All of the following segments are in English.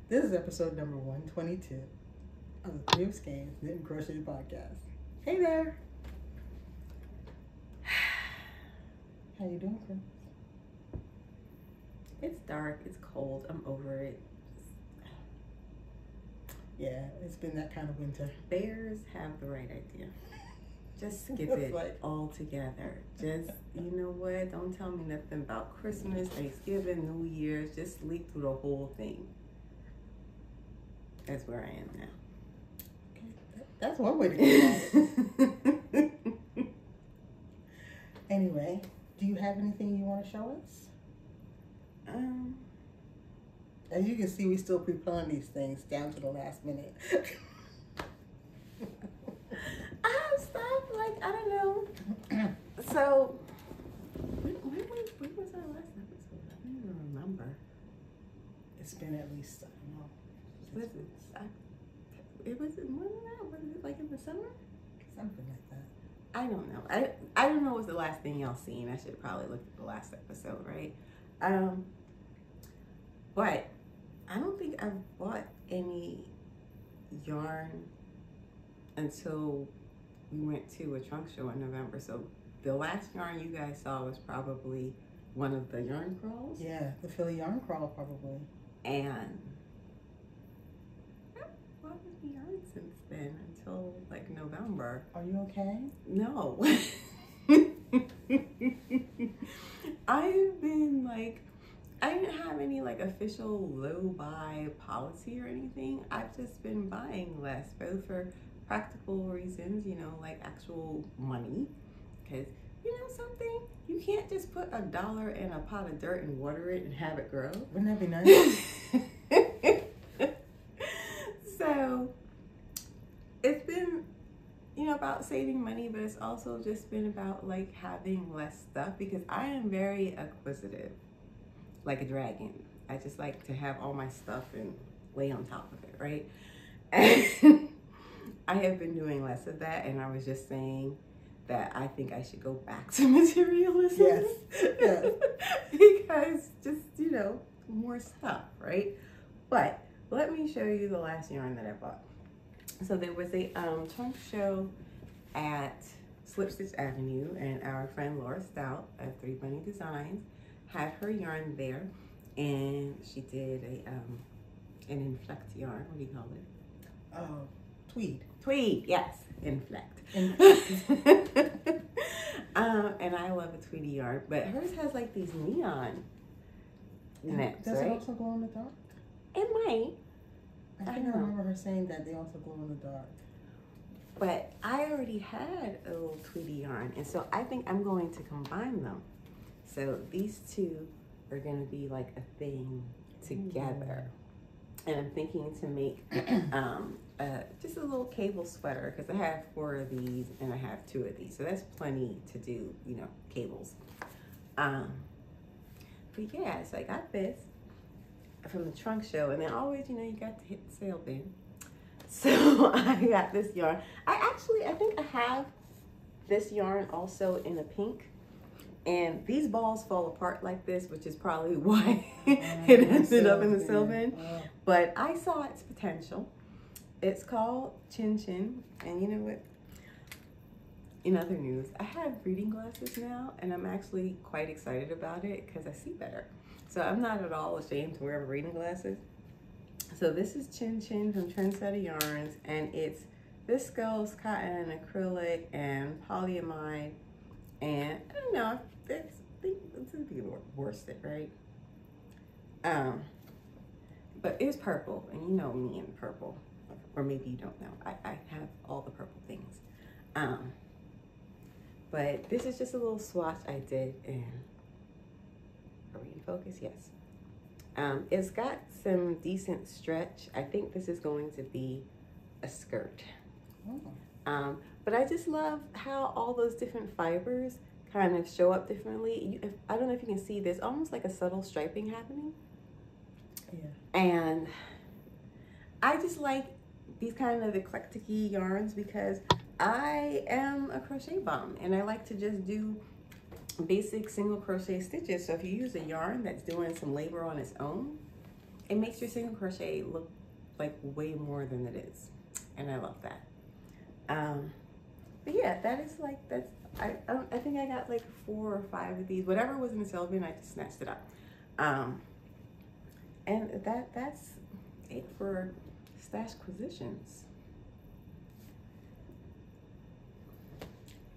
This is episode number 122 of the Three of Skeins Knit and Crochet podcast. Hey there. How you doing, Cryss? It's dark, it's cold, I'm over it. Yeah, it's been that kind of winter. Bears have the right idea. Just skip It's it like- altogether. Just, you know what? Don't tell me nothing about Christmas, Thanksgiving, New Year's. Just sleep through the whole thing. That's where I am now. Okay, that's one way to go about it. Anyway, do you have anything you want to show us? As you can see, we still pre-plan these things down to the last minute. I have stuff, like, I don't know. So, when was our last episode? I don't even remember. It's been at least, I don't know. Was it more than that? Was it like in the summer? Something like that. I don't know. I don't know what's the last thing y'all seen. I should probably look at the last episode, right? But I don't think I've bought any yarn until we went to a trunk show in November. So the last yarn you guys saw was probably one of the yarn crawls. Yeah, the Philly yarn crawl probably. And I've bought any yarn since then until like November. Are you okay? No. I've been like, I didn't have any like official low buy policy or anything. I've just been buying less, both for practical reasons, you know, like actual money. Because, you know something, you can't just put $1 in a pot of dirt and water it and have it grow. Wouldn't that be nice? So it's been, you know, about saving money, but it's also just been about like having less stuff, because I am very acquisitive, like a dragon. I just like to have all my stuff and lay on top of it, right? And I have been doing less of that, and I was just saying that I think I should go back to materialism. Yes, yes. Because just, you know, more stuff, right? But let me show you the last yarn that I bought. So there was a trunk show at Slip Stitch Avenue, and our friend Laura Stout of Three Bunny Designs had her yarn there, and she did an inflect yarn. What do you call it? Oh, tweed. Tweed, yes, inflect. And I love a tweedy yarn, but hers has like these neon nets, Does right? it also glow in the dark? It might. I think I remember her saying that they also glow in the dark. But I already had a little tweedy yarn, and so I think I'm going to combine them. So these two are going to be like a thing together. And I'm thinking to make just a little cable sweater, because I have 4 of these and I have 2 of these. So that's plenty to do, you know, cables. But yeah, so I got this from the trunk show, and then always, you know, you got to hit the sale bin. So I got this yarn. I think I have this yarn also in a pink, and these balls fall apart like this, which is probably why it ended up in the sale bin. But I saw its potential. It's called Chin Chin, and you know what? In other news, I have reading glasses now, and I'm actually quite excited about it because I see better. So I'm not at all ashamed to wear reading glasses. So this is Chin Chin from Trendsetter Yarns, and it's viscose, cotton, acrylic, and polyamide. And I don't know, I think it's gonna be worsted, right? But it's purple, and you know me and purple, or maybe you don't know. I have all the purple things. But this is just a little swatch I did in. Are we in focus? Yes. It's got some decent stretch. I think this is going to be a skirt. But I just love how all those different fibers kind of show up differently. I don't know if you can see this, almost like a subtle striping happening. Yeah. And I just like these kind of eclectic-y yarns because I am a crochet bum, and I like to just do basic single crochet stitches. So if you use a yarn that's doing some labor on its own, it makes your single crochet look like way more than it is. And I love that. But yeah, that is like, that's, I think I got like 4 or 5 of these. Whatever was in the sale bin, I just snatched it up. And that's it for Stashquisitions.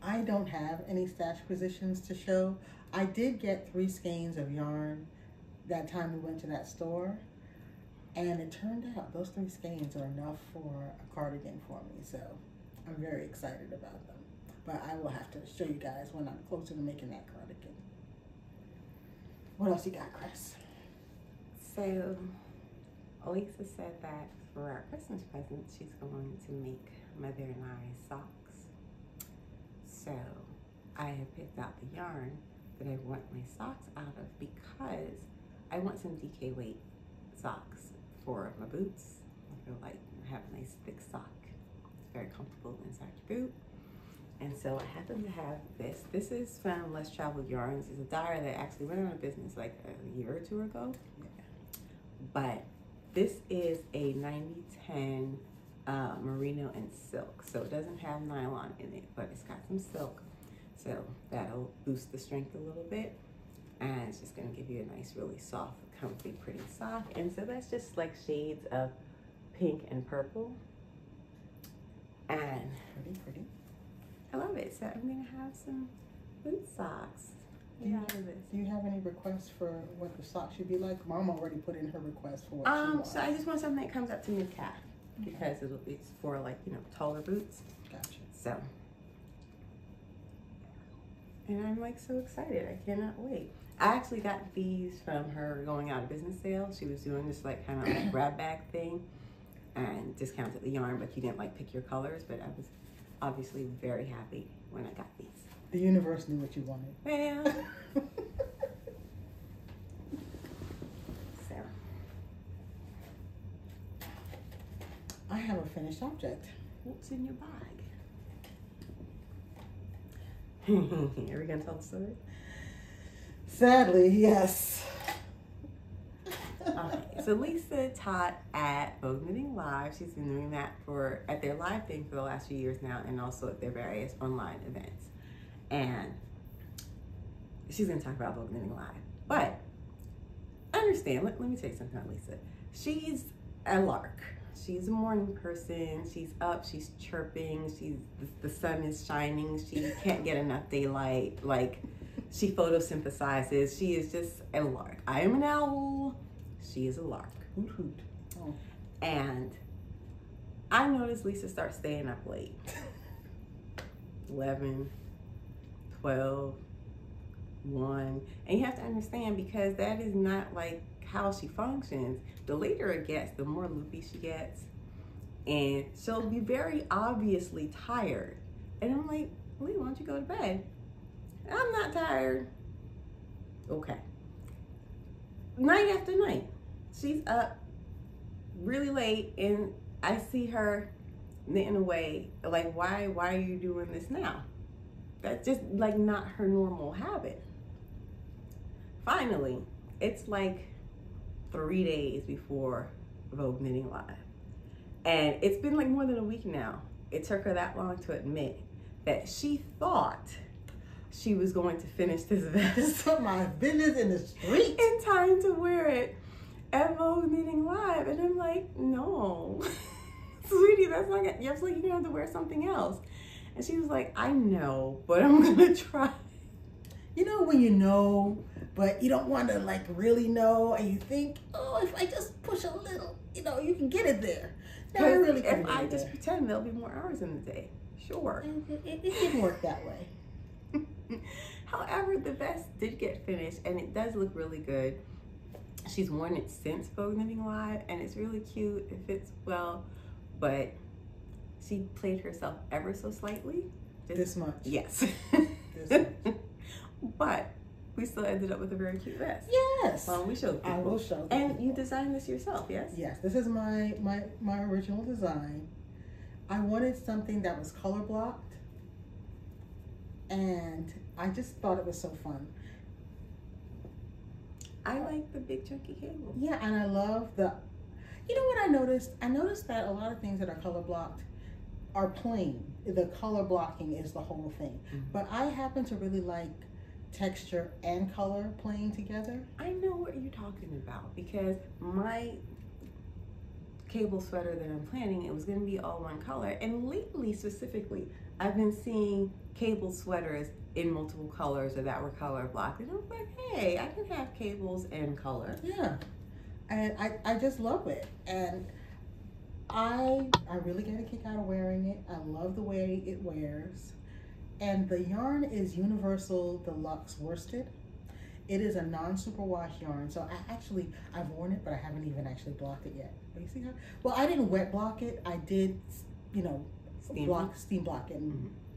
I don't have any Stashquisitions to show. I did get 3 skeins of yarn that time we went to that store. And it turned out those 3 skeins are enough for a cardigan for me. So I'm very excited about them. But I will have to show you guys when I'm closer to making that cardigan. What else you got, Cryss? So, Elisa said that for our Christmas present, she's going to make Mother and I socks. So, I have picked out the yarn that I want my socks out of because I want some DK weight socks for my boots. I feel like I have a nice thick sock. It's very comfortable inside your boot. And so I happen to have this. This is from Less Traveled Yarns. It's a dyer that actually went out of business like a year or 2 ago. Yeah. But this is a 90-10 merino and silk. So it doesn't have nylon in it, but it's got some silk. So that'll boost the strength a little bit. And it's just gonna give you a nice, really soft, comfy, pretty sock. And so that's just like shades of pink and purple. And Pretty. I love it. So I'm gonna have some boot socks. Do you have any requests for what the socks should be like? Mom already put in her request for what she wants. So I just want something that comes up to mid-calf because it's for like, you know, taller boots. Gotcha. So, and I'm like so excited. I cannot wait. I actually got these from her going out of business sale. She was doing this like kind of like grab bag thing and discounted the yarn, but you didn't like pick your colors. But I was obviously very happy when I got these. The universe knew what you wanted. Well, so I have a finished object. what's in your bag? Are we gonna tell the story? Sadly, yes. Okay, so Lisa taught at Vogue Knitting Live. She's been doing that at their live thing for the last few years now, and also at their various online events. And she's gonna talk about Vogue Knitting Live. But understand, let me tell you something about Lisa. She's a lark. She's a morning person. She's up, she's chirping, the sun is shining, she can't get enough daylight. Like, she photosynthesizes. She is just a lark. I am an owl. She is a lark. Hoot hoot. Oh. And I noticed Lisa starts staying up late. 11, 12, 1. And you have to understand, because that is not like how she functions. The later it gets, the more loopy she gets. And she'll be very obviously tired. And I'm like, Lee, why don't you go to bed? I'm not tired. Okay. Night after night, she's up really late, and I see her knitting away. Like, why are you doing this now? That's just like not her normal habit. Finally, it's like 3 days before Vogue Knitting Live, and it's been like more than a week now. It took her that long to admit that she thought she was going to finish this vest. Put my business in the street in time to wear it at Vogue Knitting Live. And I'm like, no, sweetie, that's not gonna, you're gonna have to wear something else. And she was like, I know, but I'm gonna try. You know when you know, but you don't want to like really know, and you think, oh, if I just push a little, you know, you can get it there. No, I really can't. If I just pretend there'll be more hours in the day, sure. It didn't work that way. However, the vest did get finished, and it does look really good. She's worn it since Vogue Knitting Live, and it's really cute. It fits well, but she played herself ever so slightly. This much. Yes. This much. But we still ended up with a very cute vest. Yes. We showed people. I will show. And you designed this yourself, yes? Yes. This is my original design. I wanted something that was color blocked, and I just thought it was so fun. I like the big chunky cable. Yeah, and I love the, you know what I noticed? I noticed that a lot of things that are color blocked are plain. The color blocking is the whole thing. But I happen to really like texture and color playing together. I know what you're talking about because my cable sweater that I'm planning, it was going to be all one color. And lately, specifically, I've been seeing cable sweaters in multiple colors or that were color blocked. And I was like, hey, I can have cables and color. Yeah. And I just love it. And I really get a kick out of wearing it. I love the way it wears. And the yarn is Universal Deluxe worsted. It is a non-superwash yarn. So I've worn it, but I haven't even actually blocked it yet. But you see how, well, I didn't wet block it. I did, you know, steam block it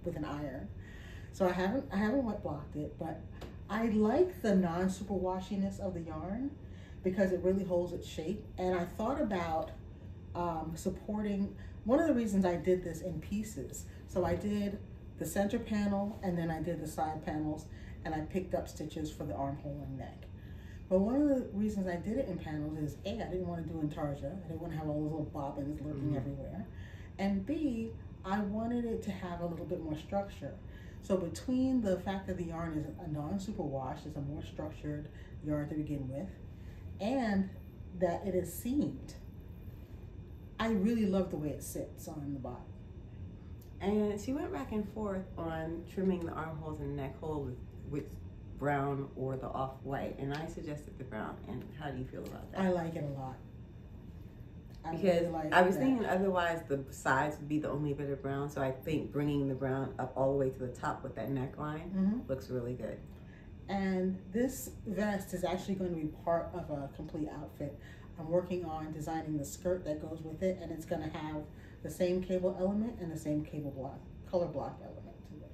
with an iron. So I haven't wet blocked it, but I like the non-superwashiness of the yarn because it really holds its shape. And I thought about supporting, one of the reasons I did this in pieces. So I did the center panel and then I did the side panels and I picked up stitches for the armhole and neck. But one of the reasons I did it in panels is A, I didn't want to do intarsia. I didn't want to have all those little bobbins lurking everywhere. And B, I wanted it to have a little bit more structure. So between the fact that the yarn is a non-superwash, it's a more structured yarn to begin with, and that it is seamed, I really love the way it sits on the bottom. And she went back and forth on trimming the armholes and neck hole with brown or the off-white, and I suggested the brown. And how do you feel about that? I like it a lot. Because I was thinking otherwise the sides would be the only bit of brown, so I think bringing the brown up all the way to the top with that neckline looks really good. And this vest is actually going to be part of a complete outfit. I'm working on designing the skirt that goes with it, and it's going to have the same cable element and the same cable block, color block element to it.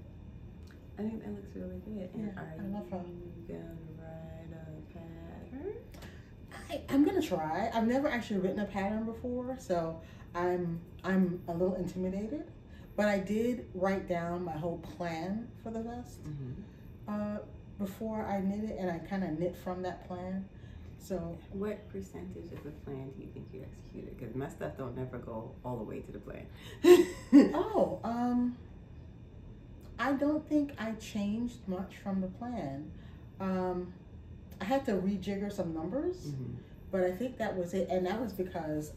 I think that looks really good. And yeah, are I love her. you gonna write a pattern? I'm gonna try. I've never actually written a pattern before, so I'm a little intimidated. But I did write down my whole plan for the vest before I knit it, and I kind of knit from that plan. So, what percentage of the plan do you think you executed? Because my stuff don't never go all the way to the plan. I don't think I changed much from the plan. I had to rejigger some numbers, but I think that was it. And that was because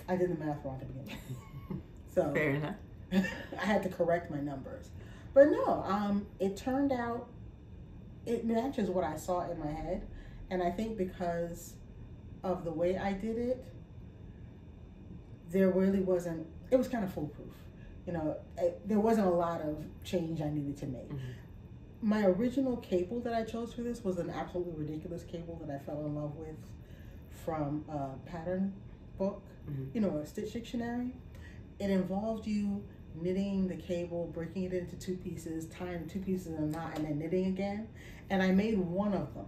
I did the math wrong to begin with. So fair enough. I had to correct my numbers. But no, it turned out, it matches what I saw in my head. And I think because of the way I did it, there really wasn't, it was kind of foolproof. You know, there wasn't a lot of change I needed to make. My original cable that I chose for this was an absolutely ridiculous cable that I fell in love with from a pattern book, you know, a stitch dictionary. It involved you knitting the cable, breaking it into two pieces, tying the two pieces in a knot, and then knitting again. And I made one of them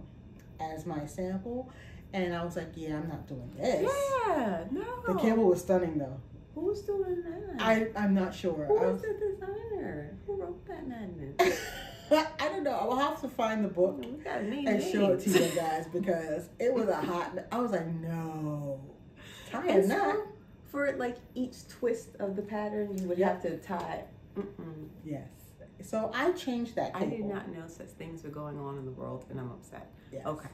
as my sample, and I was like, yeah, I'm not doing this. Yeah, no. The cable was stunning though. Who's doing that? I'm not sure. Who was the designer? Who wrote that madness? I don't know. I will have to find the book and show it to you guys because it was a hot. I was like, no, tie a knot. For like each twist of the pattern, you would have to tie. Yes. So I changed that cable. I did not know such things were going on in the world, and I'm upset. Yes. Okay.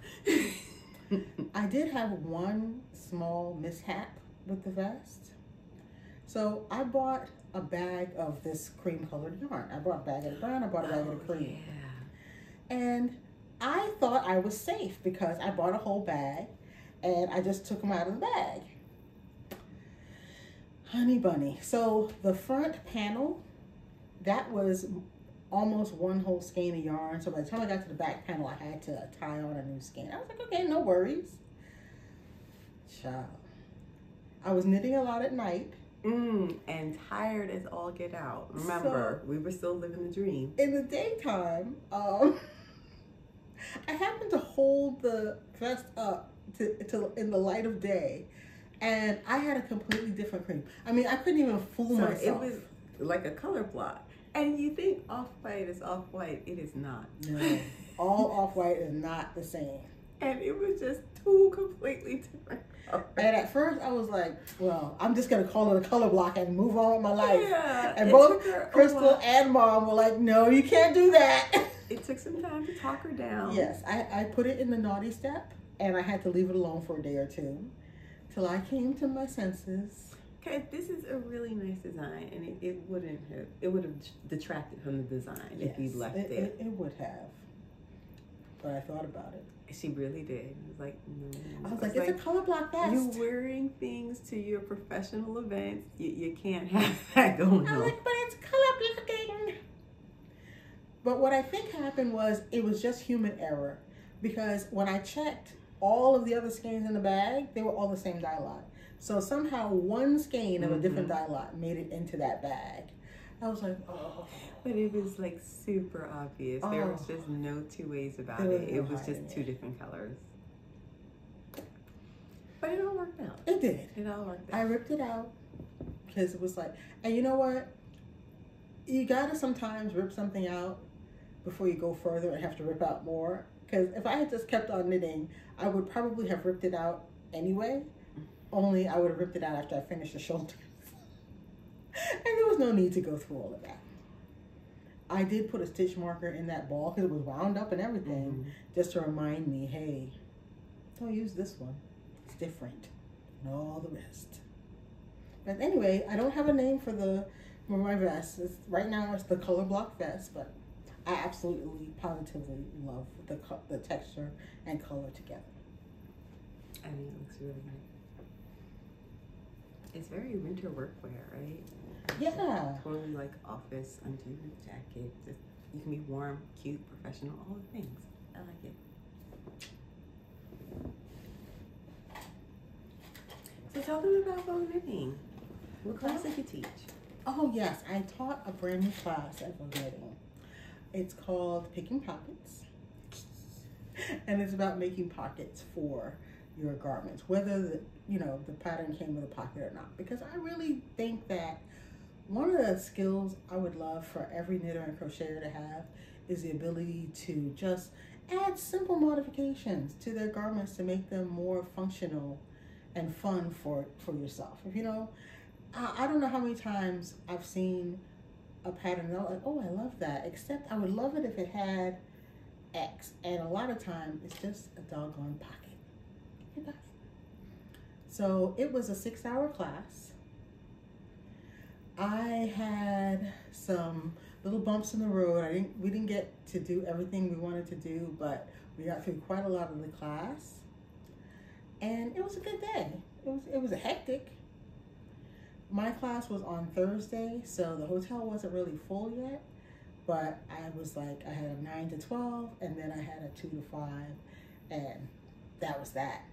I did have one small mishap with the vest. So I bought a bag of this cream colored yarn. I bought a bag of the brown, I bought a bag of the cream. Yeah. And I thought I was safe because I bought a whole bag and I just took them out of the bag. Honey bunny. So the front panel, that was almost one whole skein of yarn. So by the time I got to the back panel, I had to tie on a new skein. I was like, okay, no worries. Child. I was knitting a lot at night. And tired as all get out. Remember, we were still living the dream. In the daytime, I happened to hold the vest up to in the light of day, and I had a completely different cream. I mean, I couldn't even fool myself. It was like a color block. And you think off-white is off-white. It is not. No. all off-white is not the same. And it was just two completely different colors. And at first I was like, well, I'm just going to call it a color block and move on with my life. Yeah. And both Crystal and Mom were like, no, you can't do that. It took some time to talk her down. Yes, I put it in the naughty step, and I had to leave it alone for a day or two till I came to my senses. Okay, this is a really nice design, and it would have detracted from the design if you left it. It would have, but I thought about it. She really did. It was like, no. I was like, it's a color block vest. You're wearing things to your professional events. You can't have that going on. I'm like, but it's color blocking. But what I think happened was it was just human error, because when I checked all of the other skeins in the bag, they were all the same dye lot. So somehow one skein of a different dye lot made it into that bag. I was like, oh. But it was like super obvious. There was just no two ways about it. It was just two different colors. But it all worked out. It did. It all worked out. I ripped it out because it was like, and you know what? You gotta sometimes rip something out before you go further and have to rip out more. Because if I had just kept on knitting, I would probably have ripped it out anyway. Only I would have ripped it out after I finished the shoulders. And there was no need to go through all of that. I did put a stitch marker in that ball because it was wound up and everything, just to remind me, hey, don't use this one. It's different. And all the rest. But anyway, I don't have a name for my vest. Right now it's the color block vest, but I absolutely, positively love the texture and color together. I mean, it looks really nice. It's very winter workwear, right? Yeah. Totally like office, undo jacket. You can be warm, cute, professional, all the things. I like it. So tell them about faux knitting. What class did you teach? Oh yes, I taught a brand new class at faux knitting. It's called Picking Pockets. And it's about making pockets for your garments, whether the pattern came with a pocket or not. Because I really think that one of the skills I would love for every knitter and crocheter to have is the ability to just add simple modifications to their garments to make them more functional and fun for yourself. I don't know how many times I've seen a pattern and I'm like, oh, I love that, except I would love it if it had X, and a lot of time it's just a doggone pocket. It does. So it was a 6-hour class. I had some little bumps in the road. We didn't get to do everything we wanted to do, but we got through quite a lot of the class, and it was a good day. It was a hectic. My class was on Thursday, so the hotel wasn't really full yet, but I was like, I had a 9 to 12, and then I had a 2 to 5, and that was that.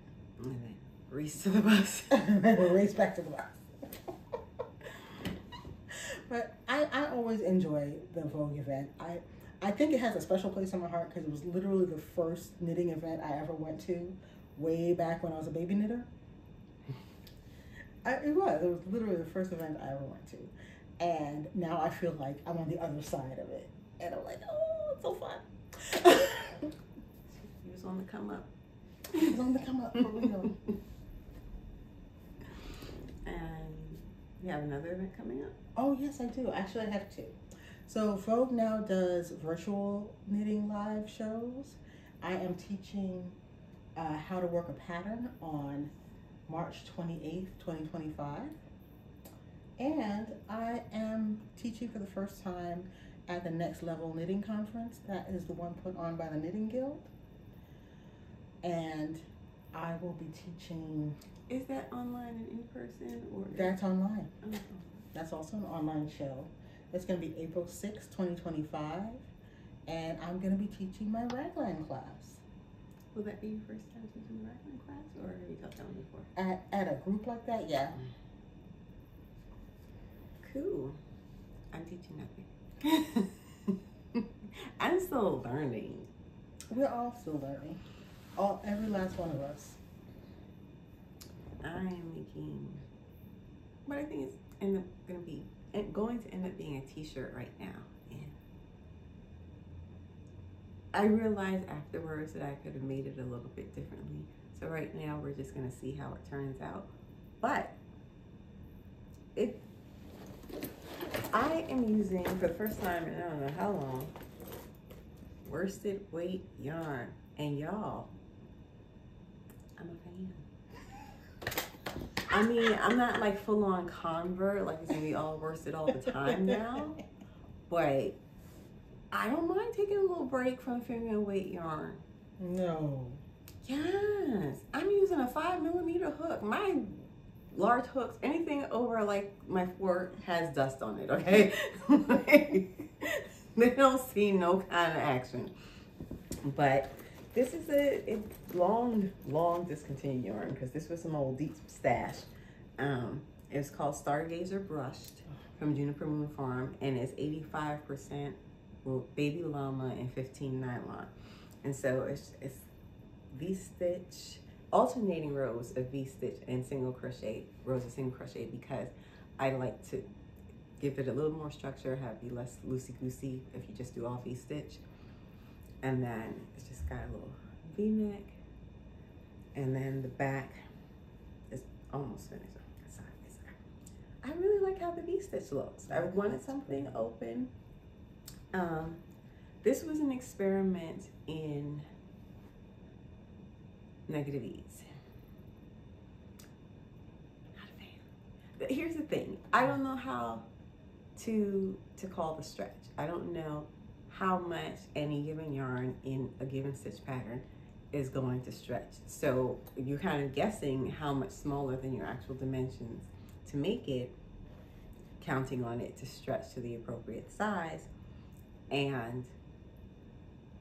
And then race to the bus. And then race back to the bus. But I always enjoy the Vogue event. I think it has a special place in my heart because it was literally the first knitting event I ever went to way back when I was a baby knitter. It was literally the first event I ever went to. And now I feel like I'm on the other side of it. And I'm like, oh, it's so fun. He was on the come up. He was on the come up, for real. And you have another event coming up? Oh, yes, I do. Actually, I have 2. So Vogue now does virtual knitting live shows. I am teaching how to work a pattern on March 28th, 2025. And I am teaching for the first time at the Next Level Knitting Conference. That is the one put on by the Knitting Guild. And I will be teaching. Is that online and in person? Or that's online. Oh. That's also an online show. It's going to be April 6th, 2025. And I'm going to be teaching my raglan class. Will that be your first time teaching the raglan class, or have you taught that one before? At a group like that, yeah. Cool. I'm teaching nothing. I'm still learning. We're all still learning. Every last one of us. I am making, but I think it's going to end up being a t-shirt right now. And I realized afterwards that I could have made it a little bit differently. So right now we're just gonna see how it turns out. But I am using, for the first time in I don't know how long, worsted weight yarn. And y'all, I'm a fan. I mean, I'm not like full on convert, like it's gonna be all worsted all the time now. But I don't mind taking a little break from finger weight yarn. No. Yes, I'm using a 5mm hook. My large hooks, anything over like my fork has dust on it, okay? They don't see no kind of action. But this is a long discontinued yarn because this was some old deep stash. It's called Stargazer Brushed from Juniper Moon Farm, and it's 85% baby llama and 15 nylon. And so it's V-stitch, alternating rows of V-stitch and single crochet, rows of single crochet, because I like to give it a little more structure, have it be less loosey-goosey if you just do all V-stitch. And then it's just got a little V-neck, and then the back is almost finished. I really like how the V-stitch looks. I wanted something open. This was an experiment in negative ease. Not a fan. Here's the thing. I don't know how to call the stretch. I don't know how much any given yarn in a given stitch pattern is going to stretch. So you're kind of guessing how much smaller than your actual dimensions to make it, counting on it to stretch to the appropriate size. And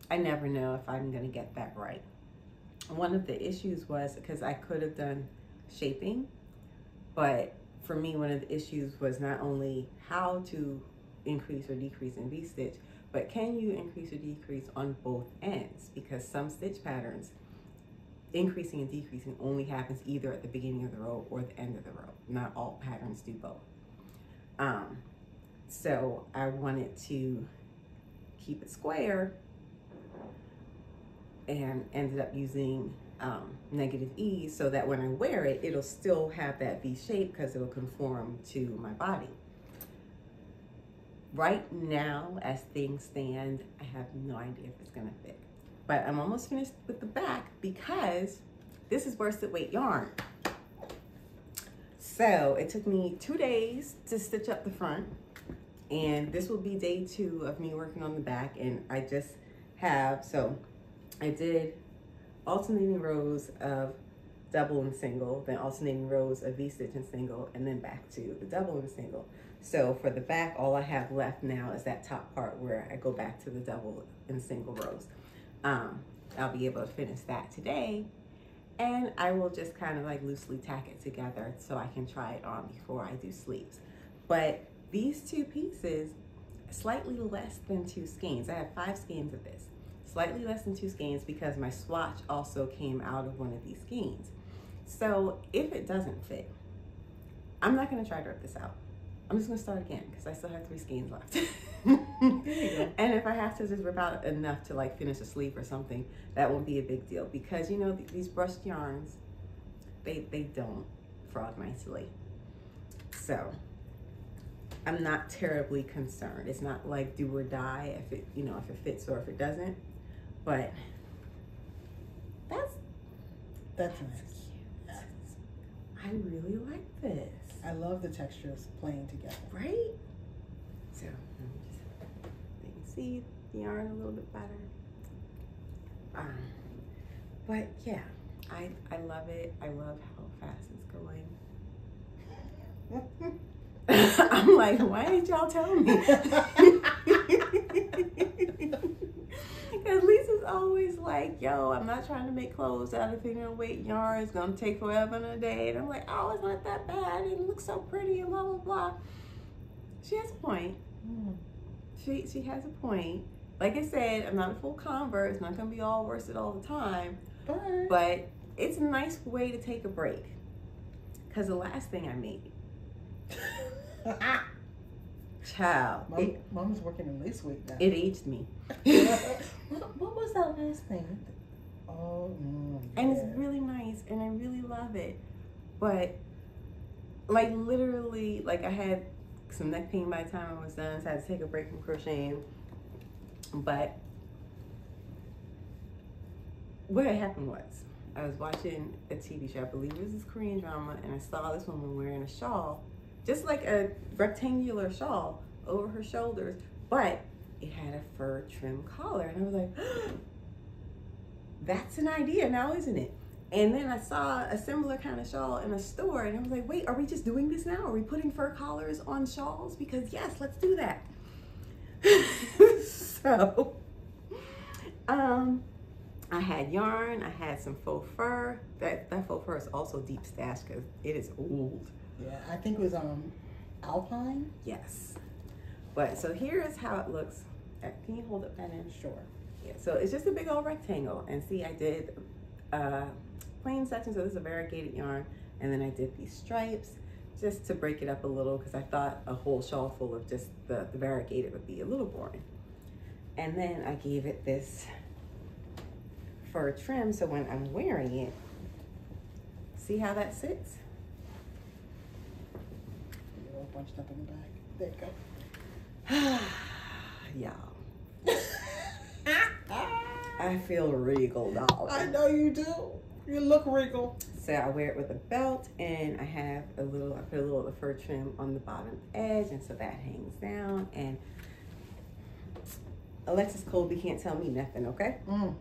I never know if I'm going to get that right. One of the issues was because I could have done shaping, but for me, one of the issues was not only how to increase or decrease in V-stitch, but can you increase or decrease on both ends? Because some stitch patterns, increasing and decreasing only happens either at the beginning of the row or the end of the row. Not all patterns do both. So I wanted to keep it square and ended up using negative ease so that when I wear it, it'll still have that V shape because it'll conform to my body. Right now, as things stand, I have no idea if it's gonna fit. But I'm almost finished with the back because this is worsted weight yarn. So it took me 2 days to stitch up the front, and this will be day 2 of me working on the back. And I just have, so I did alternating rows of double and single, then alternating rows of V-stitch and single, and then back to the double and single. So for the back, all I have left now is that top part where I go back to the double and single rows. I'll be able to finish that today, and I will just kind of like loosely tack it together so I can try it on before I do sleeves. But these 2 pieces, slightly less than 2 skeins. I have 5 skeins of this. Slightly less than 2 skeins because my swatch also came out of one of these skeins. So if it doesn't fit, I'm not gonna try to rip this out. I'm just gonna start again because I still have 3 skeins left. And if I have to just rip out enough to like finish a sleeve or something, that won't be a big deal because you know, these brushed yarns, they don't frog nicely. So I'm not terribly concerned. It's not like do or die if it, you know, if it fits or if it doesn't. But that's nice. Cute. I really like this. I love the textures playing together. Right? So let me just, you can see the yarn a little bit better. But yeah, I love it. I love how fast it's going. I'm like, why didn't y'all tell me? Because Lisa's always like, yo, I'm not trying to make clothes out of finger weight yarn. It's going to take forever and a day. And I'm like, oh, it's not that bad. It looks so pretty and blah, blah, blah. She has a point. She has a point. Like I said, I'm not a full convert. It's not going to be all worsted all the time. But it's a nice way to take a break. Because the last thing I made, child, Mom's working in this week now. it aged me. What was that last thing? Oh, and it's really nice, and I really love it. But like literally, like I had some neck pain by the time I was done, so I had to take a break from crocheting. But what had happened was, I was watching a TV show, I believe it was this Korean drama, and I saw this woman wearing a shawl, just like a rectangular shawl over her shoulders, but it had a fur trim collar. And I was like, that's an idea now, isn't it? And then I saw a similar kind of shawl in a store, and I was like, wait, are we just doing this now? Are we putting fur collars on shawls? Because yes, let's do that. So, I had yarn, I had some faux fur. That faux fur is also deep stash because it is old. Yeah, I think it was Alpine. Yes. But so here is how it looks. Can you hold up that in? Sure. Yeah, so it's just a big old rectangle. And see, I did plain section, so this is a variegated yarn. And then I did these stripes just to break it up a little because I thought a whole shawl full of just the variegated would be a little boring. And then I gave it this fur trim, so when I'm wearing it, see how that sits? You're all bunched up in the back. There you go. Y'all. I feel regal, darling. I know you do. You look regal. So I wear it with a belt, and I have I put a little of the fur trim on the bottom edge, and so that hangs down. And Alexis Colby can't tell me nothing, okay? All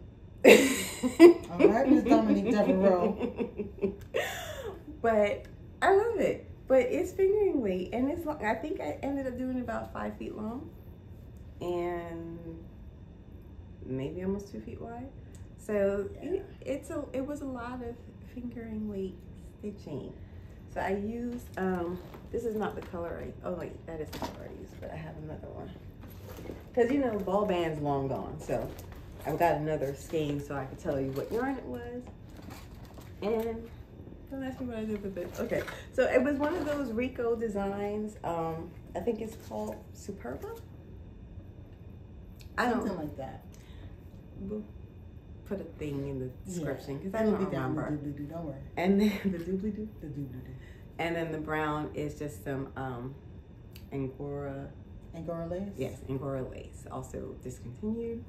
right, Miss Dominique Devereaux. But I love it. But it's fingering weight, and it's long. I think I ended up doing about 5 feet long, and maybe almost 2 feet wide. So yeah. It was a lot of fingering weight stitching. So I used this is not the color oh wait, that is the color I used, but I have another one because you know ball band's long gone. So I've got another skein so I could tell you what yarn it was. And don't ask me what I did with it. Okay, so it was one of those Rico designs. I think it's called Superba. Something like that. We'll put a thing in the description because I It'll don't be down remember. the doobly-doo, don't worry. And then the doobly-doo. The doobly-doo. And then the brown is just some Angora. Angora lace? Yes, Angora lace. Also discontinued.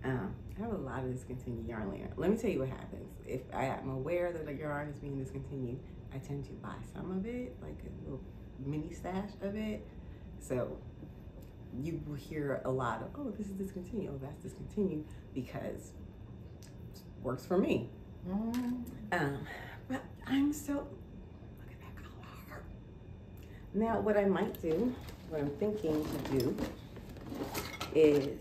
I have a lot of discontinued yarn later. Let me tell you what happens. If I am aware that a yarn is being discontinued, I tend to buy some of it, like a little mini stash of it. So you will hear a lot of, oh, this is discontinued, oh, that's discontinued, because it works for me. But I'm so, look at that color. Now what I might do, what I'm thinking to do is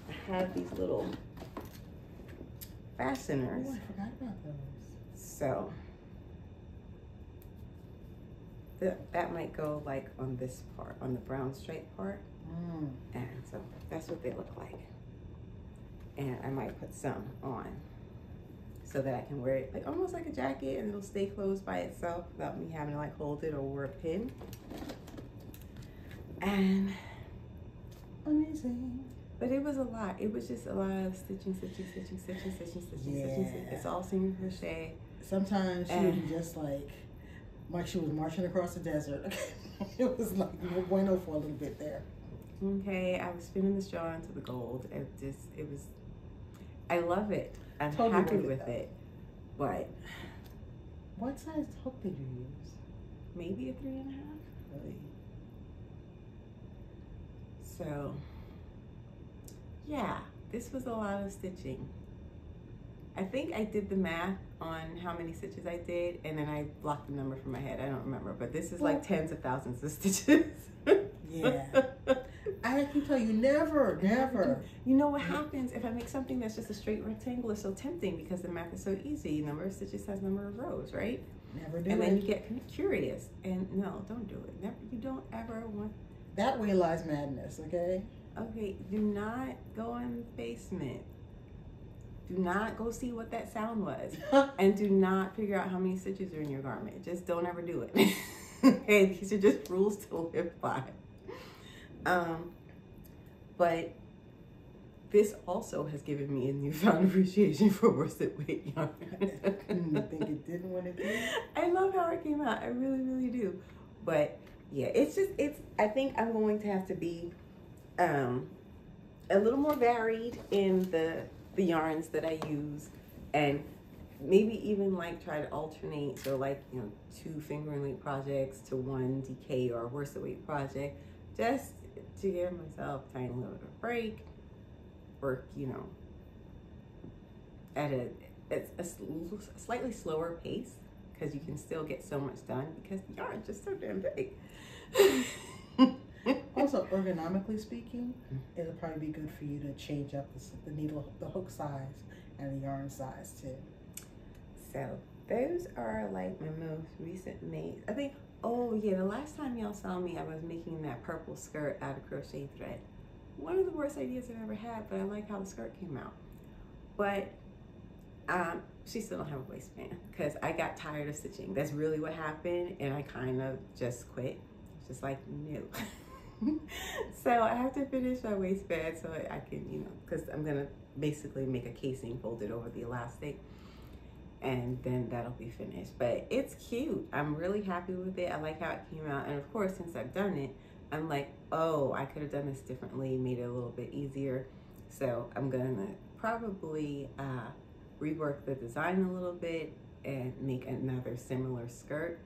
I have these little fasteners. Oh, I forgot about those. So that might go like on this part, on the brown stripe part. And so that's what they look like. And I might put some on so that I can wear it like almost like a jacket and it'll stay closed by itself without me having to like hold it or wear a pin. And amazing. But it was a lot. It was just a lot of stitching. It's all single crochet. Sometimes she would be just like she was marching across the desert. It was like no bueno for a little bit there. Okay, I was spinning this yarn into the gold. I love it. I'm totally happy with it. But what size hook did you use? Maybe a 3.5. Really? So yeah, this was a lot of stitching. I think I did the math on how many stitches I did, and then I blocked the number from my head. I don't remember, but this is like tens of thousands of stitches. Yeah. I can tell you, never. You know what happens if I make something that's just a straight rectangle? It's so tempting because the math is so easy. Number of stitches has number of rows, right? Never do it. And then you get curious. And no, don't do it. Never. You don't ever want. That way lies madness, okay? Okay, do not go in the basement. Do not go see what that sound was. And do not figure out how many stitches are in your garment. Just don't ever do it. Okay, these are just rules to live by. But this also has given me a newfound appreciation for worsted weight yarn. I think it didn't when it did. I love how it came out. I really, really do. But yeah, I think I'm going to have to be a little more varied in the yarns that I use, and maybe even like try to alternate. So like, 2 fingering weight projects to 1 DK or worsted weight project, just to give myself a tiny little bit of a break. Work, at a slightly slower pace, because you can still get so much done because the yarn is just so damn big. Also, ergonomically speaking, it'll probably be good for you to change up the needle, the hook size, and the yarn size too. So those are like my most recent makes. I think, oh yeah, the last time y'all saw me, I was making that purple skirt out of crochet thread. One of the worst ideas I've ever had, but I like how the skirt came out. But she still don't have a waistband because I got tired of stitching. That's really what happened, and I kind of just quit. Just like, no. So I have to finish my waistband so I can, because I'm gonna basically make a casing folded over the elastic, and then that'll be finished. But it's cute. I'm really happy with it. I like how it came out, and of course, since I've done it, I'm like, oh, I could have done this differently, made it a little bit easier. So I'm gonna probably rework the design a little bit and make another similar skirt.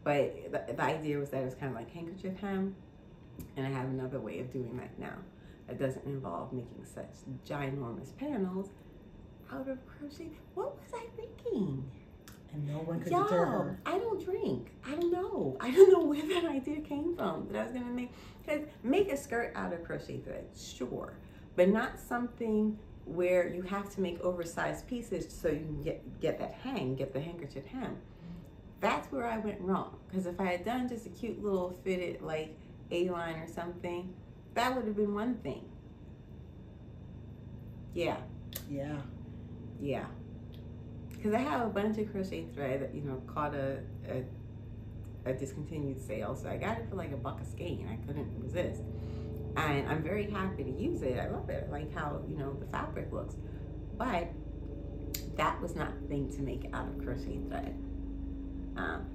But the idea was that it was kind of like handkerchief hem, and I have another way of doing that now. It doesn't involve making such ginormous panels out of crochet. What was I thinking? And no one could deter her. I don't drink. I don't know. I don't know where that idea came from that I was gonna make a skirt out of crochet thread, sure, but not something where you have to make oversized pieces so you can get the handkerchief hem. That's where I went wrong. Because if I had done just a cute little fitted like A-line or something, that would have been one thing. Yeah. Yeah. Yeah. Because I have a bunch of crochet thread that, caught a discontinued sale. So I got it for like $1 a skein. I couldn't resist. And I'm very happy to use it. I love it. I like how, the fabric looks. But that was not the thing to make out of crochet thread.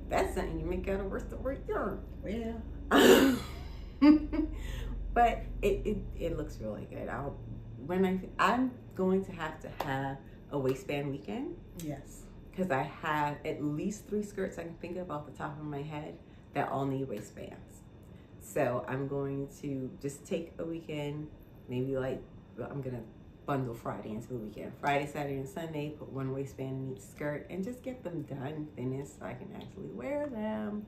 That's something you make out of worsted weight yarn. Yeah. But it looks really good. I'm going to have a waistband weekend. Yes. Because I have at least 3 skirts I can think of off the top of my head that all need waistbands. So I'm going to just take a weekend, maybe I'm going to bundle Friday into the weekend. Friday, Saturday, and Sunday, put 1 waistband in each skirt and just get them done, finished, so I can actually wear them.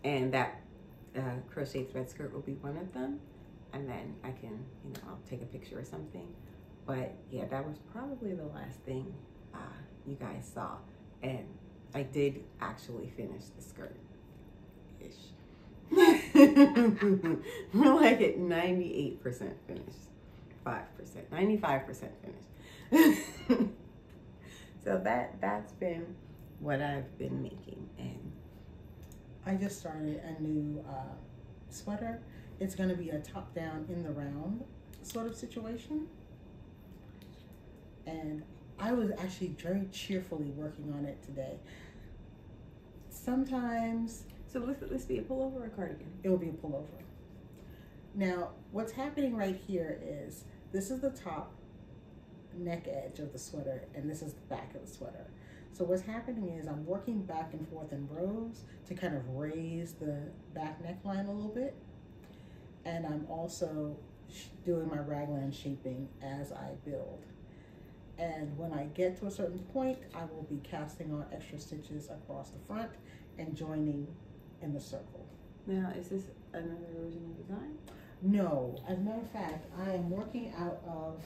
And that crochet thread skirt will be one of them. And then I can, I'll take a picture or something. But yeah, that was probably the last thing you guys saw. And I did actually finish the skirt-ish. We're like at 98% finished. 5%, 95% finished. So that's been what I've been making. And I just started a new sweater. It's going to be a top down in the round sort of situation. And I was actually very cheerfully working on it today. Sometimes... So will this be a pullover or a cardigan? It will be a pullover. Now, what's happening right here is, this is the top neck edge of the sweater, and this is the back of the sweater. So what's happening is I'm working back and forth in rows to kind of raise the back neckline a little bit. And I'm also doing my raglan shaping as I build. And when I get to a certain point, I will be casting on extra stitches across the front and joining in the circle. Now, is this another original design? No, as a matter of fact, I am working out of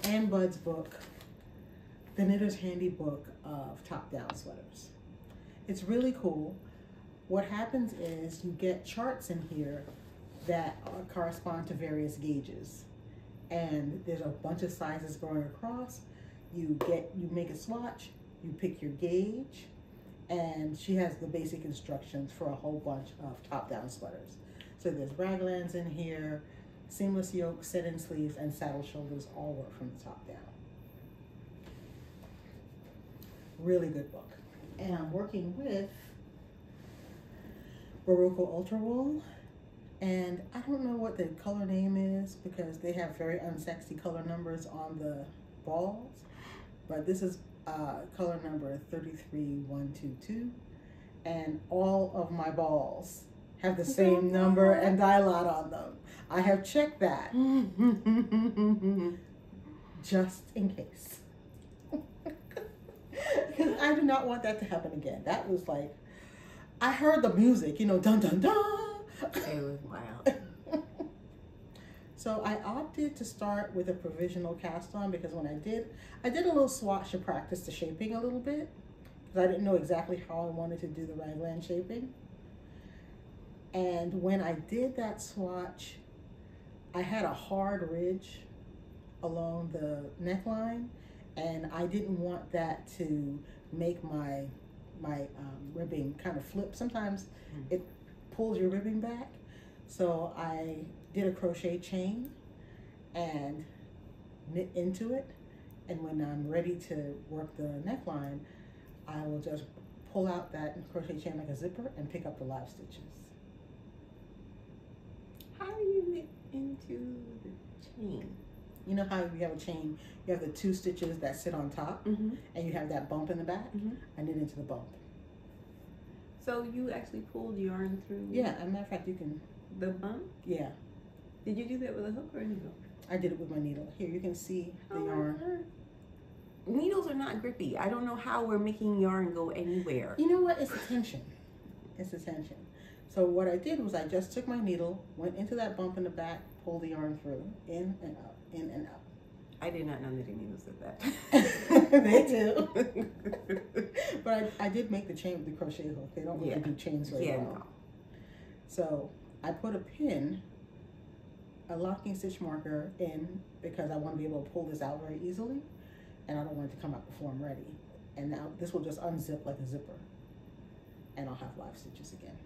Ann Budd's book, The Knitter's Handy Book of Top-Down Sweaters. It's really cool. What happens is you get charts in here that correspond to various gauges. And there's a bunch of sizes going across. You make a swatch, you pick your gauge, and she has the basic instructions for a whole bunch of top-down sweaters. So there's raglans in here, seamless yoke, set-in sleeves, and saddle shoulders all work from the top down. Really good book. And I'm working with Rico Ultra Wool. And I don't know what the color name is because they have very unsexy color numbers on the balls. But this is color number 33122. And all of my balls have the same number and dye lot on them. I have checked that just in case. Because I do not want that to happen again. That was like, I heard the music, you know, dun dun dun. It was wild. So I opted to start with a provisional cast on because when I did a little swatch to practice the shaping a little bit because I didn't know exactly how I wanted to do the raglan shaping. And when I did that swatch, I had a hard ridge along the neckline, and I didn't want that to make my ribbing kind of flip. Sometimes it pulls your ribbing back. So I did a crochet chain and knit into it. And when I'm ready to work the neckline, I will just pull out that crochet chain like a zipper and pick up the live stitches. How do you knit into the chain? You know how you have a chain, you have the 2 stitches that sit on top, and you have that bump in the back? I knit into the bump. So you actually pulled yarn through? Yeah, as a matter of fact, you can. The bump? Yeah. Did you do that with a hook or a needle? I did it with my needle. Here, you can see the yarn. Needles are not grippy. I don't know how we're making yarn go anywhere. You know what? It's the tension. It's the tension. So what I did was I just took my needle, went into that bump in the back, pulled the yarn through, in and up, in and up. I did not know knitting needles did that. They do. But I did make the chain with the crochet hook. They don't really do chains very well. No. So I put a pin, a locking stitch marker in because I want to be able to pull this out very easily, and I don't want it to come out before I'm ready. And now this will just unzip like a zipper, and I'll have live stitches again.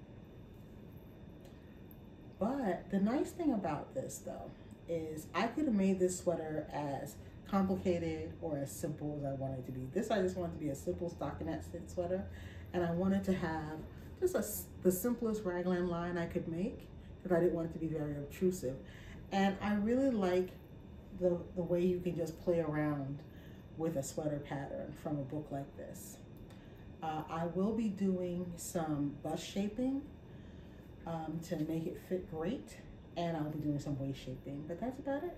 But the nice thing about this though is I could have made this sweater as complicated or as simple as I wanted it to be. This I just wanted to be a simple stockinette stitch sweater, and I wanted to have just the simplest raglan line I could make because I didn't want it to be very obtrusive. And I really like the way you can just play around with a sweater pattern from a book like this. I will be doing some bust shaping to make it fit great, and I'll be doing some waist shaping, but that's about it.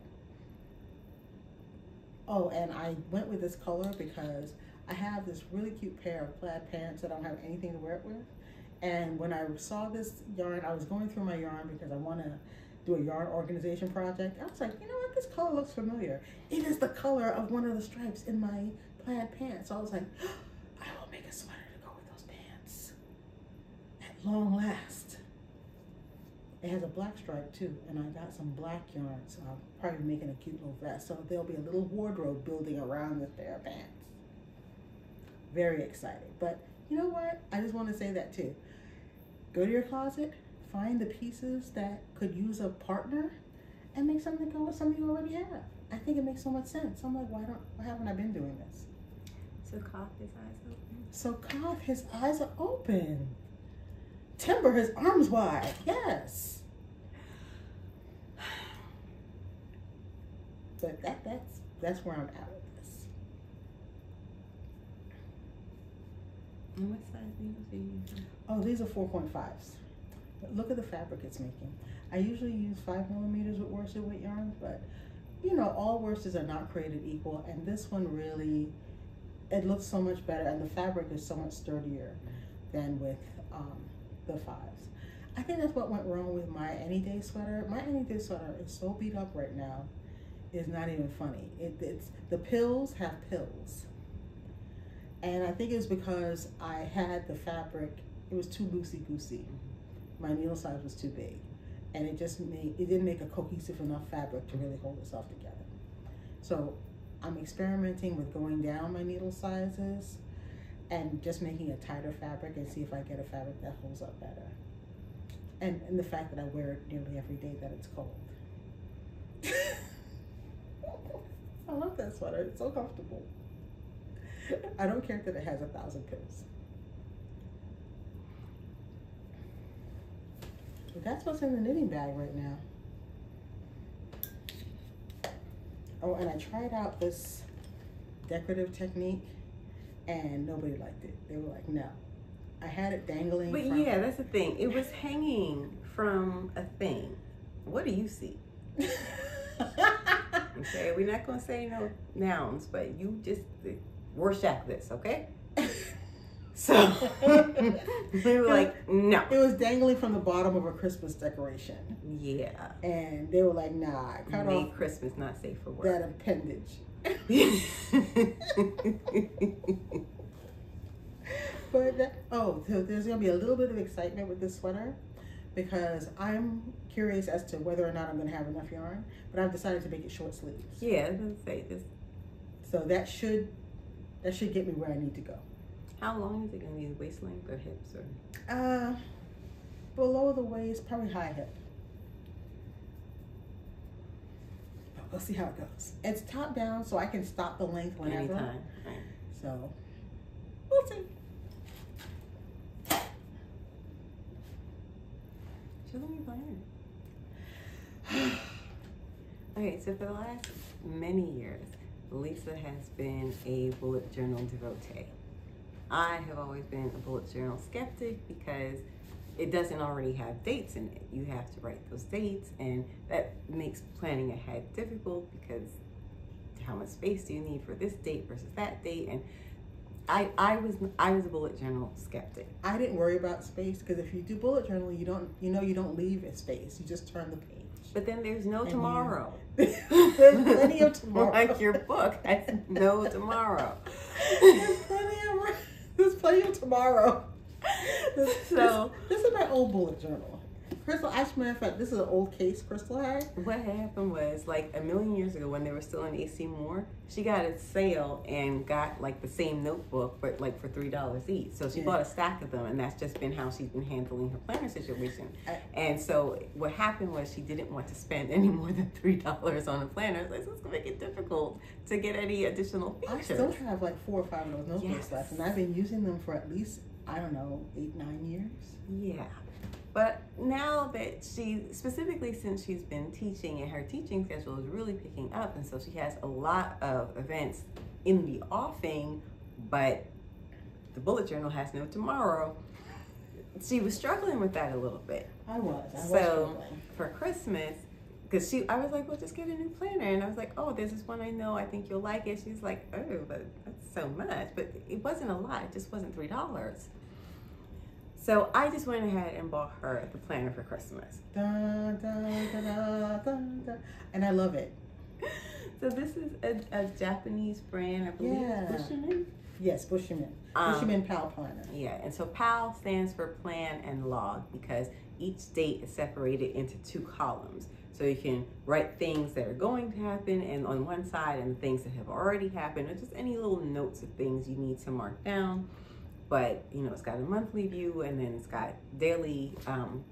Oh, and I went with this color because I have this really cute pair of plaid pants that I don't have anything to wear it with. And when I saw this yarn, I was going through my yarn because I want to do a yarn organization project. I was like, you know what, this color looks familiar. It is the color of one of the stripes in my plaid pants. So I was like, oh, I will make a sweater to go with those pants at long last. It has a black stripe too, and I got some black yarn, so I'll probably be making a cute little vest. So there'll be a little wardrobe building around this pair of pants. Very excited. But you know what? I just want to say that too. Go to your closet, find the pieces that could use a partner, and make something go with something you already have. I think it makes so much sense. I'm like, why haven't I been doing this? So Koth, his eyes open. So Koth, his eyes are open. Timber, his arms wide. Yes. But that's where I'm at with this. And what size needles are you using? Oh, these are 4.5s. But look at the fabric it's making. I usually use 5mm with worsted weight yarns, but you know, all worsteds are not created equal, and this one really, it looks so much better, and the fabric is so much sturdier than with the 5s. I think that's what went wrong with my Any Day sweater. My Any Day sweater is so beat up right now, it's not even funny. It's the pills have pills. And I think it's because I had the fabric, it was too loosey-goosey. My needle size was too big. And it didn't make a cohesive enough fabric to really hold itself together. So I'm experimenting with going down my needle sizes and just making a tighter fabric and see if I get a fabric that holds up better. And the fact that I wear it nearly every day that it's cold. I love that sweater. It's so comfortable. I don't care that it has 1,000 pills. But that's what's in the knitting bag right now. Oh, and I tried out this decorative technique and nobody liked it. They were like, no. I had it dangling. But from... yeah, that's the thing. It was hanging from a thing. What do you see? Okay, we're not going to say no nouns, but you just Rorschach this, okay? So we were like, no. It was dangling from the bottom of a Christmas decoration. Yeah. And they were like, nah, cut off Christmas not safe for work. that appendage. But so there's gonna be a little bit of excitement with this sweater because I'm curious as to whether or not I'm gonna have enough yarn, but I've decided to make it short sleeves. Yeah, I was gonna say this. So that should get me where I need to go. How long is it gonna be? Waist length or hips or? Below the waist, probably high hip. But we'll see how it goes. It's top down, so I can stop the length whenever. Anytime, right? So we'll see. Show them your planner. Okay, so for the last many years, Lisa has been a bullet journal devotee. I have always been a bullet journal skeptic because it doesn't already have dates in it. You have to write those dates, and that makes planning ahead difficult because how much space do you need for this date versus that date? And I was a bullet journal skeptic. I didn't worry about space because if you do bullet journal, you don't leave a space. You just turn the page. But then there's no tomorrow. There's plenty of tomorrow. Like your book has no tomorrow. There's plenty of tomorrow. So this is my old bullet journal. Crystal, as a matter of fact, this is an old case Crystal had. What happened was, like, a million years ago when they were still in AC Moore, she got a sale and got, like, the same notebook, but, like, for $3 each. So she bought a stack of them, and that's just been how she's been handling her planner situation. And so what happened was she didn't want to spend any more than $3 on a planner. So it's going to make it difficult to get any additional features. I still have, like, 4 or 5 of those notebooks left, and I've been using them for at least, I don't know, 8, 9 years. Yeah. But now that specifically since she's been teaching and her teaching schedule is really picking up, and so she has a lot of events in the offing, but the bullet journal has no tomorrow, she was struggling with that a little bit. I was struggling. For Christmas, because I was like, well, just get a new planner. And I was like, oh, there's this one I know, I think you'll like it. She's like, oh, but that's so much. But it wasn't a lot, it just wasn't $3. So I just went ahead and bought her the planner for Christmas. Dun, dun, dun, dun, dun, dun. And I love it. So this is a Japanese brand, I believe it's Bushiman? Yes, Bushiman. Bushiman PAL planner. Yeah, and so PAL stands for plan and log because each date is separated into 2 columns. So you can write things that are going to happen and on one side and things that have already happened, or just any little notes of things you need to mark down. But, you know, it's got a monthly view, and then it's got daily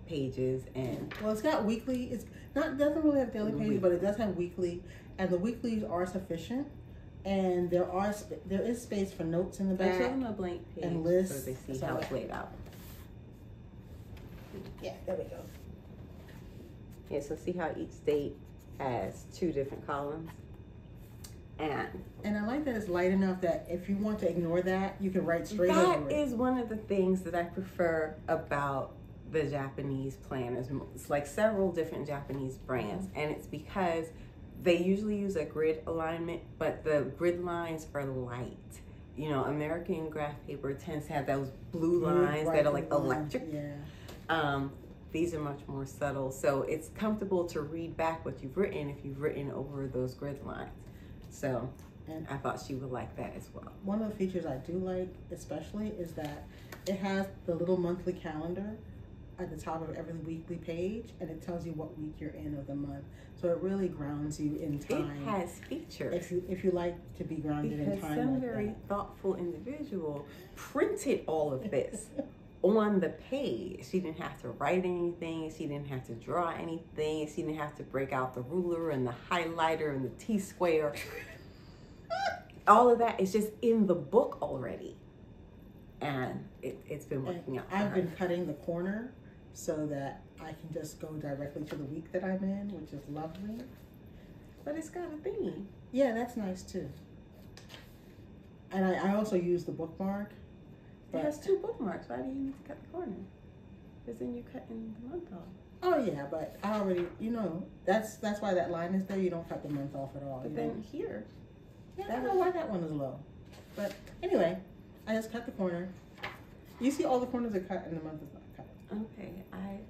pages, and... Well, it's got weekly. Doesn't really have daily pages, but it does have weekly, and the weeklies are sufficient. And there is space for notes in the back. Show them a blank page and lists, so they see how it's laid out. Yeah, there we go. Yeah, so see how each date has 2 different columns? And I like that it's light enough that if you want to ignore that, you can write straight over it. That is one of the things that I prefer about the Japanese planners. It's like several different Japanese brands, and it's because they usually use a grid alignment, but the grid lines are light. You know, American graph paper tends to have those blue lines that are like electric. Yeah. These are much more subtle, so it's comfortable to read back what you've written if you've written over those grid lines. So, and I thought she would like that as well. One of the features I do like especially is that it has the little monthly calendar at the top of every weekly page, and it tells you what week you're in of the month. So it really grounds you in time. It has features. If you like to be grounded in time. Because some very thoughtful individual printed all of this on the page. She didn't have to write anything. She didn't have to draw anything. She didn't have to break out the ruler and the highlighter and the T-square. All of that is just in the book already. And it's been working out for I've her. been cutting the corner so that I can just go directly to the week that I'm in, which is lovely. But it's got a theme. Yeah, that's nice too. And I also use the bookmark. It has 2 bookmarks. Why do you need to cut the corner? Because then you're cutting the month off. Oh yeah, but I already, that's why that line is there. You don't cut the month off at all. But then here. Yeah, I don't know why that one is low. But anyway, I just cut the corner. You see all the corners are cut and the month is not cut. Okay,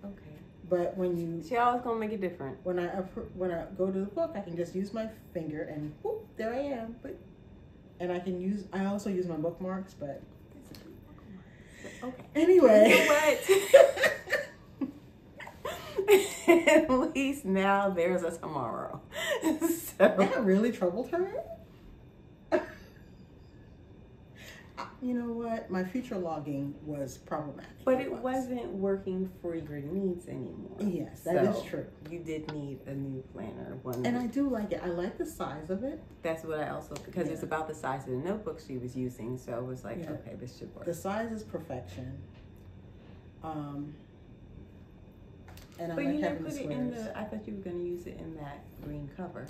okay. But when you... She always going to make it different. When I go to the book, I can just use my finger and whoop, there I am. And I also use my bookmarks, but... Okay. Anyway. You know what? At least now there's a tomorrow. So. That really troubled her? You know what? My future logging was problematic. But it wasn't working for your needs anymore. Yes, that is true. You did need a new planner. And I do like it. I like the size of it. That's what I also, because it's about the size of the notebook she was using. So I was like, okay, this should work. The size is perfection. And but you didn't put it in the, I thought you were going to use it in that green cover.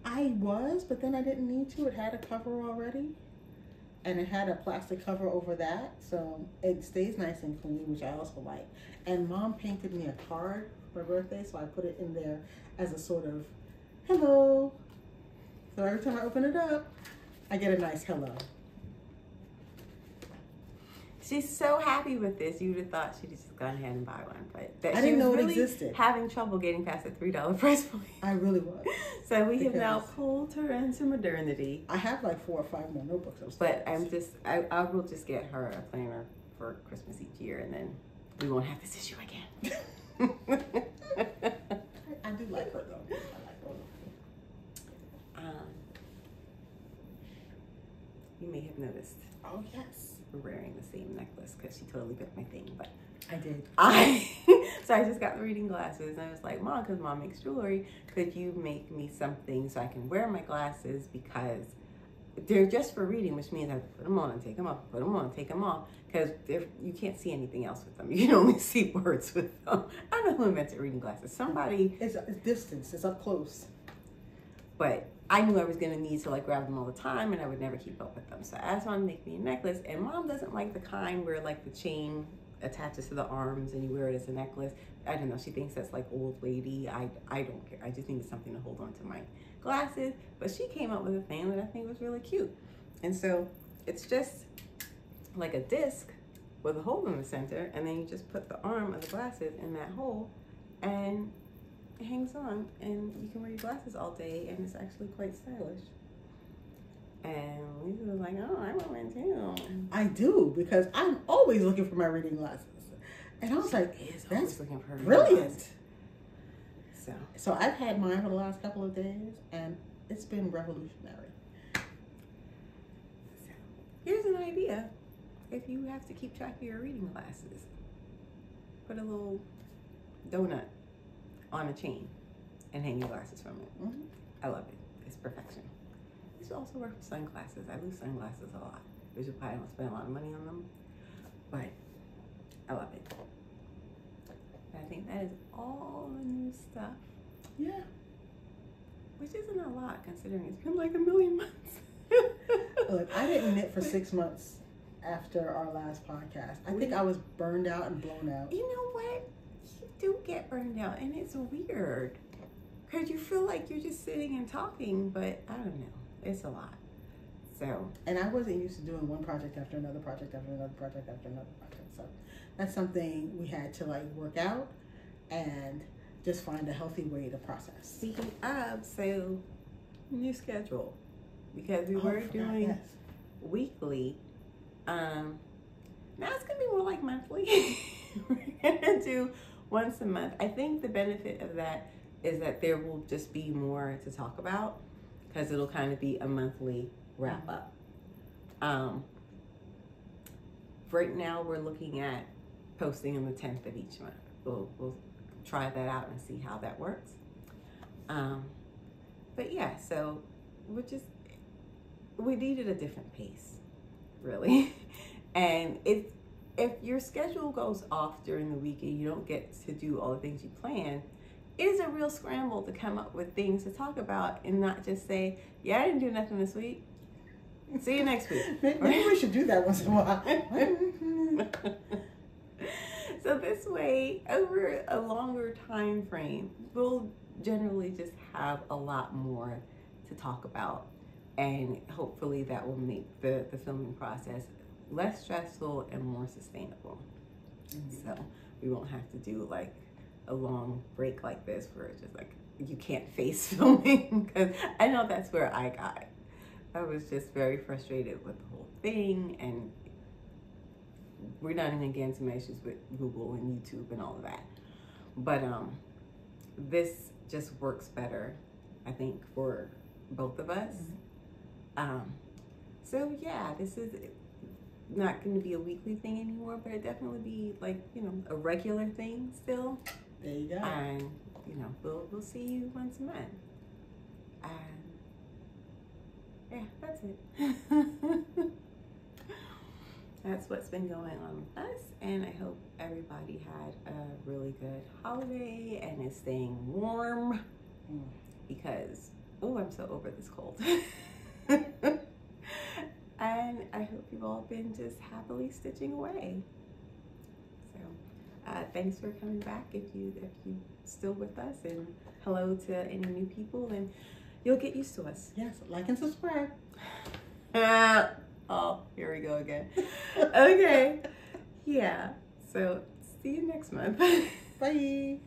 I was, but then I didn't need to. It had a cover already. And it had a plastic cover over that, so it stays nice and clean, which I also like. And Mom painted me a card for my birthday, so I put it in there as a sort of hello. So every time I open it up, I get a nice hello. She's so happy with this. You would have thought she'd just gone ahead and buy one, but that I she didn't was know it really existed. Having trouble getting past the $3 price point. I really was. So we have now pulled her into modernity. I have like 4 or 5 more notebooks upstairs. But I will just get her a planner for Christmas each year, and then we won't have this issue again. I do like her though. I like her. You may have noticed. Oh yes. We're wearing the same necklace because she totally bit my thing, but I did. So I just got the reading glasses, and I was like, Mom, because Mom makes jewelry, could you make me something so I can wear my glasses, because they're just for reading, which means I have to put them on and take them off, put them on and take them off, because you can't see anything else with them. You can only see words with them. I don't know who invented reading glasses. Somebody. It's distance. It's up close. But I knew I was going to need to like grab them all the time, and I would never keep up with them. So I just wanted to make me a necklace, and Mom doesn't like the kind where like the chain attaches to the arms and you wear it as a necklace. I don't know. She thinks that's like old lady. I don't care. I just needed something to hold on to my glasses. But she came up with a thing that I think was really cute. And so it's just like a disc with a hole in the center, and then you just put the arm of the glasses in that hole, and it hangs on, and you can wear your glasses all day, and it's actually quite stylish. And Lisa was like, oh, I want one too. I do, because I'm always looking for my reading glasses. And I was like, that's looking for brilliant. So I've had mine for the last couple of days, and it's been revolutionary. So here's an idea. If you have to keep track of your reading glasses, put a little donut on a chain and hang your glasses from it. Mm-hmm. I love it. It's perfection. This also works with sunglasses. I lose sunglasses a lot, which is why I don't spend a lot of money on them. But I love it. I think that is all the new stuff. Yeah. Which isn't a lot considering it's been like a million months. Look, I didn't knit for 6 months after our last podcast. I think I was burned out and blown out. You know what? You do get burned out, and it's weird. Because you feel like you're just sitting and talking, but I don't know. It's a lot. So. And I wasn't used to doing one project after another project after another project after another project. So that's something we had to like work out and just find a healthy way to process. Speaking of, so new schedule. Because we were doing weekly. Now it's going to be more like monthly. We're going to do once a month. I think the benefit of that is that there will just be more to talk about, because it'll kind of be a monthly wrap up. Right now we're looking at posting on the 10th of each month. We'll try that out and see how that works. But yeah, so we needed a different pace, really. And if your schedule goes off during the week and you don't get to do all the things you plan, it is a real scramble to come up with things to talk about and not just say, yeah, I didn't do nothing this week. See you next week. Maybe we should do that once in a while. So this way, over a longer time frame, we'll generally just have a lot more to talk about. And hopefully that will make the filming process less stressful and more sustainable. So we won't have to do like a long break like this where it's just like you can't face filming, because I know that's where I got. I was just very frustrated with the whole thing, and we're not even getting some issues with Google and YouTube and all of that. But this just works better, I think, for both of us. So yeah, this is not going to be a weekly thing anymore, but it definitely be like, you know, a regular thing still. There you go. And you know, we'll see you once a month. And yeah, that's it. That's what's been going on with us, and I hope everybody had a really good holiday and is staying warm, because I'm so over this cold. And I hope you've all been just happily stitching away. So thanks for coming back if you still with us, and hello to any new people, and you'll get used to us. Yes, like and subscribe. Oh, here we go again. Okay. Yeah. So see you next month. Bye.